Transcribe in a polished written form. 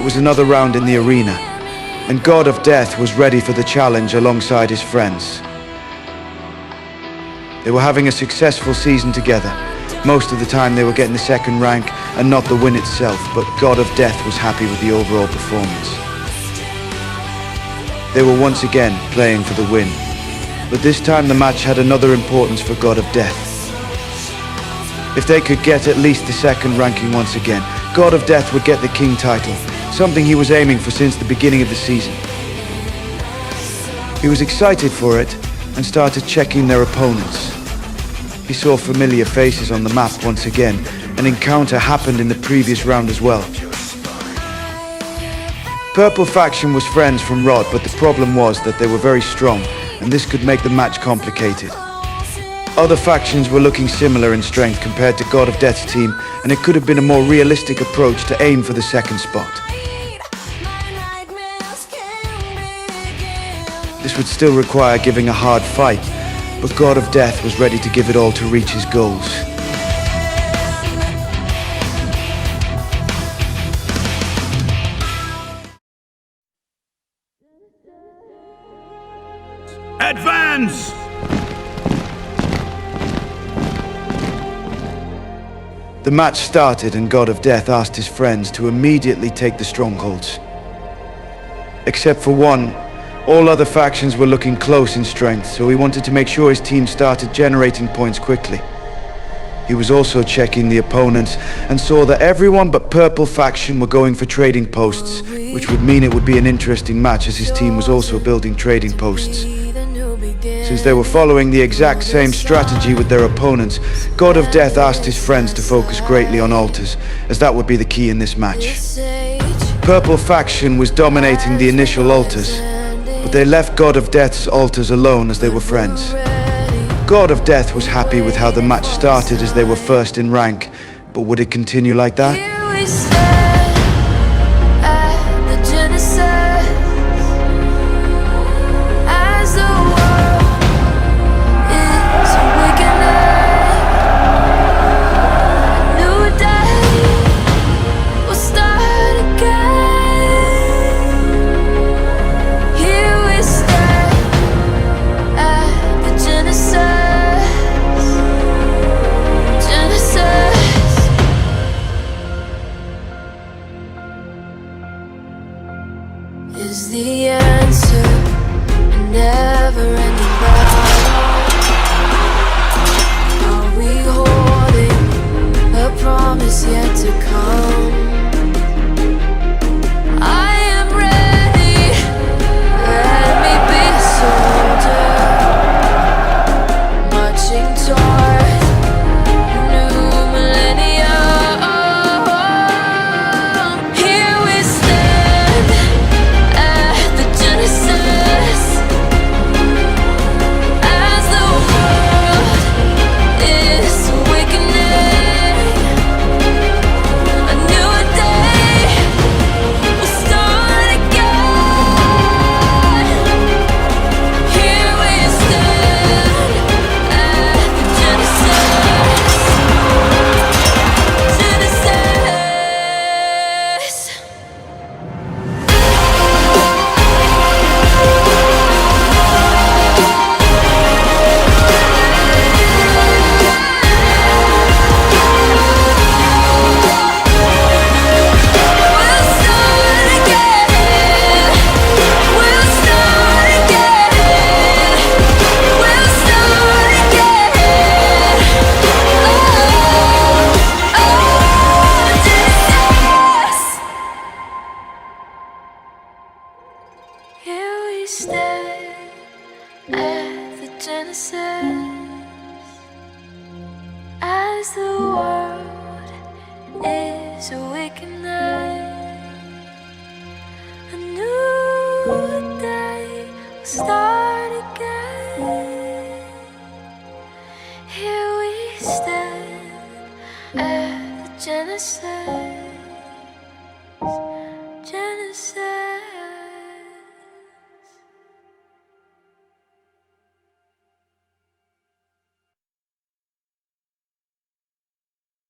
was another round in the arena, and GodofDeath was ready for the challenge alongside his friends. They were having a successful season together. Most of the time they were getting the second rank and not the win itself, but GodofDeath was happy with the overall performance. They were once again playing for the win, but this time the match had another importance for GodofDeath. If they could get at least the second ranking once again, GodofDeath would get the king title, something he was aiming for since the beginning of the season. He was excited for it and started checking their opponents. He saw familiar faces on the map once again. An encounter happened in the previous round as well. Purple faction was friends from RoD, but the problem was that they were very strong, and this could make the match complicated. Other factions were looking similar in strength compared to GodofDeath's team, and it could have been a more realistic approach to aim for the second spot. This would still require giving a hard fight, but GodofDeath was ready to give it all to reach his goals. Advance! The match started and GodofDeath asked his friends to immediately take the strongholds. Except for one, all other factions were looking close in strength, so he wanted to make sure his team started generating points quickly. He was also checking the opponents and saw that everyone but Purple faction were going for trading posts, which would mean it would be an interesting match as his team was also building trading posts. Since they were following the exact same strategy with their opponents, GodofDeath asked his friends to focus greatly on altars, as that would be the key in this match. Purple faction was dominating the initial altars, but they left GodofDeath's altars alone as they were friends. GodofDeath was happy with how the match started as they were first in rank, but would it continue like that? Is the answer a never-ending battle? Are we holding a promise yet to come? I am ready, let me be a soldier, marching toward a new millennium. Here we stand at the Genesis, as the world is awakening. A new day will start again. Here we stand at the Genesis. Here we stand at the Genesis, as the world is awakening. A new day will start again. Here we stand at the Genesis.